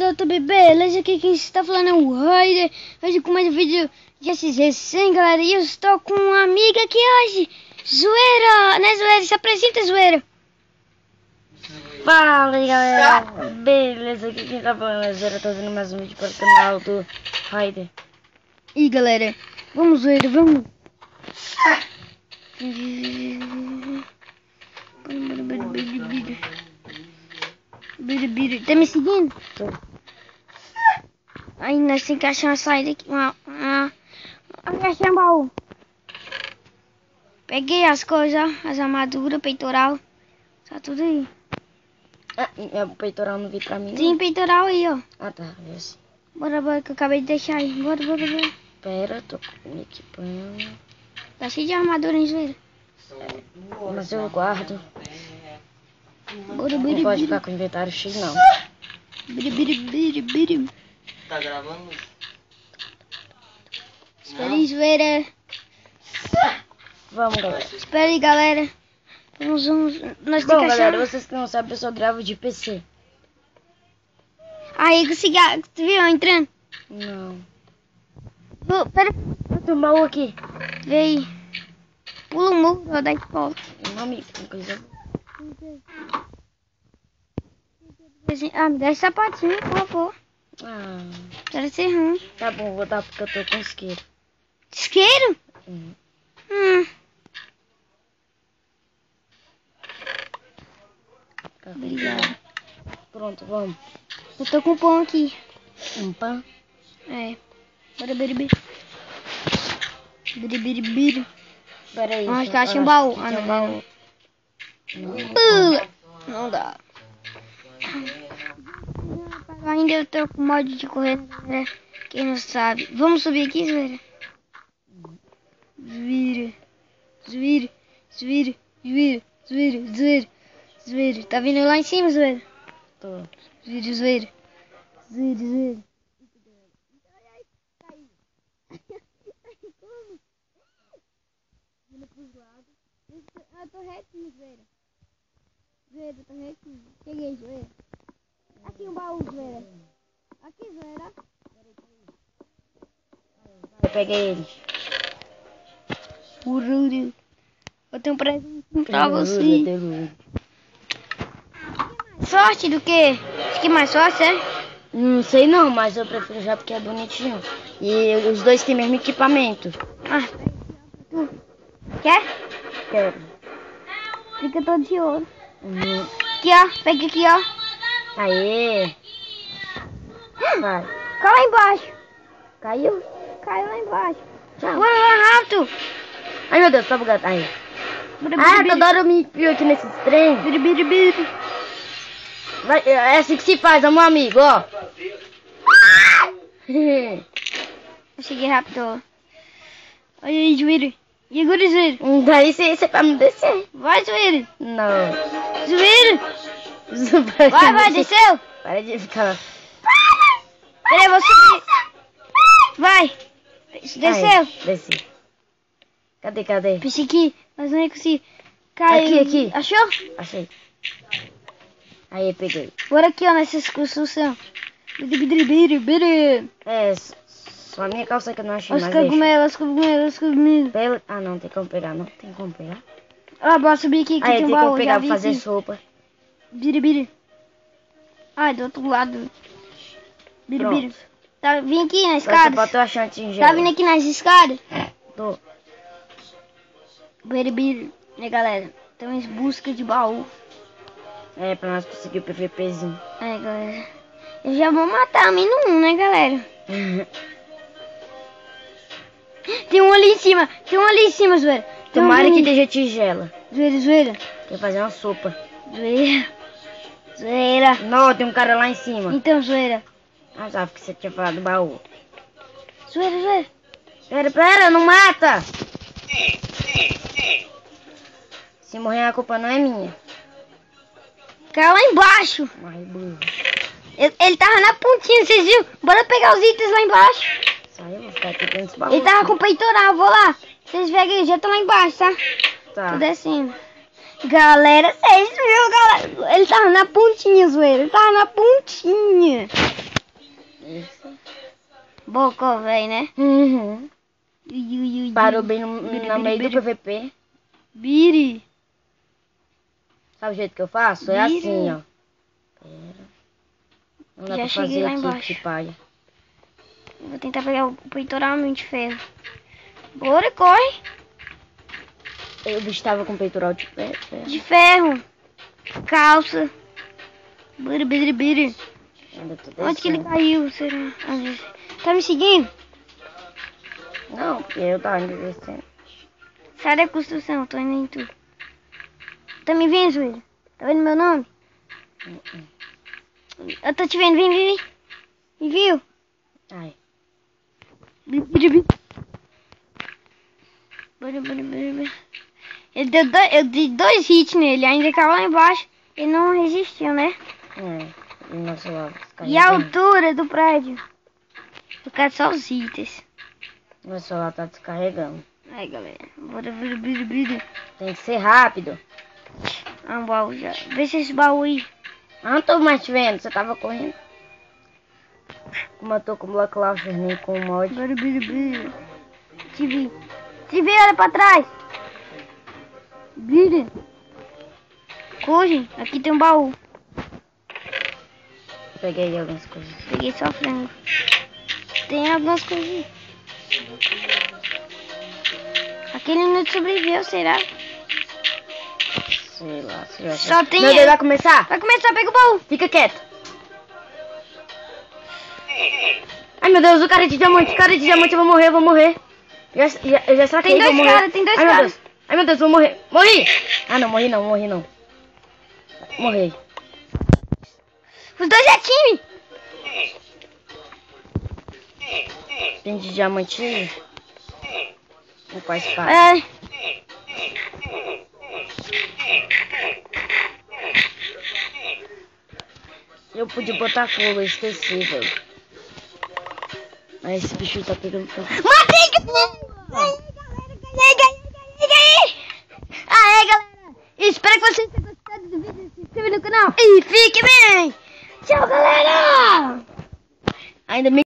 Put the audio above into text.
YouTube, beleza? Aqui quem está falando é o Raider. Hoje com mais um vídeo de SG100, galera. E eu estou com uma amiga aqui hoje, Zoeira, né, Zoeira? Se apresenta, Zoeira. Fala aí, galera, beleza? Aqui quem tá falando é Zoeira, tô fazendo mais um vídeo para o canal do Raider. E galera, vamos, Zoeira, vamos. Tá me seguindo? Tô. Aí nós temos que achar uma saída aqui. Achar um baú. Peguei as coisas, ó, as armaduras, peitoral. Tá tudo aí. O peitoral não vi pra mim. Tem peitoral aí, ó. Ah, tá, esse. Bora, que eu acabei de deixar aí. Bora. Pera, tô me equipando. Tá cheio de armadura, hein, Zoeira? Mas eu guardo. Bora, Não pode ficar com o inventário cheio, não. Tá gravando? Espera aí, Zoeira. Vamos, galera. Espera aí, galera. Nós temos Bom, que achar... galera, vocês que não sabem, eu só gravo de PC. Aí, consegui... Tu viu eu entrando? Não. Pera, Tem um baú aqui. vê aí. Pula o muro, ó, da escola. Um amigo, uma coisa. Me dá esse sapatinho, por favor. Ah, Quero ser ruim. tá bom, vou dar porque eu tô com isqueiro. Isqueiro? Obrigada. Pronto, vamos. Eu tô com pão aqui. Um pão. É. Bora. Biri. Pera aí. Acho que eu achei um baú. Ah, não, baú. Não dá. Ainda eu tô com mod de correr, né? Quem não sabe. Vamos subir aqui, Zoeira? Zoeira. Tá vindo lá em cima, Zoeira? Tô. Zoeira. Ah, tô retinho, Zoeira. Tô retinho. Cheguei, Zoeira. Aqui um baú, Zoeira. Aqui, Zoeira. Eu peguei ele. Ururu. Eu tenho um presente pra você. Sorte do quê? Acho que mais sorte, é? Não sei não, mas eu prefiro já porque é bonitinho. E os dois têm mesmo equipamento. Ah, tu quer? Quero. Fica todo de ouro. Uhum. Aqui, ó. Pega aqui, ó. Aê. Vai. Cai lá embaixo. Caiu? Caiu lá embaixo. Tchau. Bora, rápido. Ai, meu Deus, tá bugado. Aí. Bora, Toda hora eu me enfio aqui nesses trem. Biri. Vai, é assim que se faz, ó, meu amigo, ó. Eu cheguei rápido. Olha aí, Zoeira. E agora, Zoeira? Daí você vai me descer. Vai, Zoeira. Não. Zoeira. Vai, desceu. Para de ficar. Peraí, eu vou subir. Vai. Desceu. Aí, desci. Cadê? Pensei aqui, mas não ia conseguir. Caiu. Aqui. Achou? Achei. Aí, peguei. Bora aqui, ó, nessa construção. Biri. É, só a minha calça que eu não achei Os mais. cogumelos. Ah, não, tem como pegar, não. Tem como pegar. Ó, bora subir aqui, que Aí, tem um tem baú. como pegar Já pra vi fazer aqui. sopa. Biri. Ai, do outro lado. Biri. Tá vindo aqui nas Só escadas. falta eu achar uma tigela. Tá vindo aqui nas escadas. Tô. Biri. Né, galera? Estamos em busca de baú. É, pra nós conseguir o PVPzinho. É, galera. Eu já vou matar a mina 1, né, galera? Tem um ali em cima, Zoeira. Tomara que esteja tigela. Zoeira. Quer fazer uma sopa. Zoeira. Não, tem um cara lá em cima. Então, Zoeira. Ah, sabe que você tinha falado do baú. Zoeira. Pera, não mata! Se morrer a culpa não é minha. Caiu lá embaixo. Ai, burro. Ele tava na pontinha, vocês viram? Bora pegar os itens lá embaixo. Saiu, vou ficar aqui dentro desse baú. Ele tava com o peitoral, vou lá. Vocês pegam aí, já tô lá embaixo, tá? Tá. Tô descendo. Galera, vocês viram, galera? Ele tava na pontinha, Zoeira. Ele tava na pontinha. Isso. Bocó, velho, né? Uhum. Ui, ui, ui, Parou ui. bem no meio do PVP. Biri. Sabe o jeito que eu faço? É Vira. assim, ó. Pera. Não dá Já pra cheguei fazer lá aqui, embaixo. que paia. Vou tentar pegar o peitoral de ferro. Bora, corre. O bicho tava com peitoral de pé. De ferro. Calça. Biri, biri, biri. Ainda tô Onde que ele descendo. caiu? Será? Tá me seguindo? Não, porque eu tava indo descendo. Sai da construção, tô indo em tu. Tá me vendo, Zoeira? Tá vendo meu nome? Eu tô te vendo, vem, vem, vem. Me viu? Ai. Bora, bora, bora, bora. Eu dei 2 hits nele, ainda caiu lá embaixo. Ele não resistiu, né? E nosso celular E a altura do prédio? Por causa só os itens. Meu celular tá descarregando. Aí, galera. Bora, bora, bora, bora. Tem que ser rápido. Ah, um baú já. Vê se esse baú aí. Ah, não tô mais te vendo, você tava correndo. Como eu tô com o Block Launcher nem com o mod. Bora, bora, bora. Te vi. Te vi, olha pra trás. Bora. Corre, aqui tem um baú. Peguei algumas coisas. Peguei só frango. Tem algumas coisas. Aquele não sobreviveu, será? Sei lá, se já Só tem Meu Deus, vai começar? Vai começar, pega o baú. Fica quieto. Ai, meu Deus, o cara de diamante, eu vou morrer. Eu já saquei, Tem dois vou morrer. caras, tem dois Ai, meu caras. Deus. Ai, meu Deus, vou morrer. Morri. Ah, não, morri não. Morri. Os dois é time. Tem de diamante. Não faz parte. É. Eu podia botar fogo, eu esqueci, velho. Mas esse bicho tá pegando fogo. Matei, galera. Ganhei. Aê, galera. Espero que vocês tenham gostado do vídeo. Se inscreva no canal e fique bem. Tchau, galera. Ainda me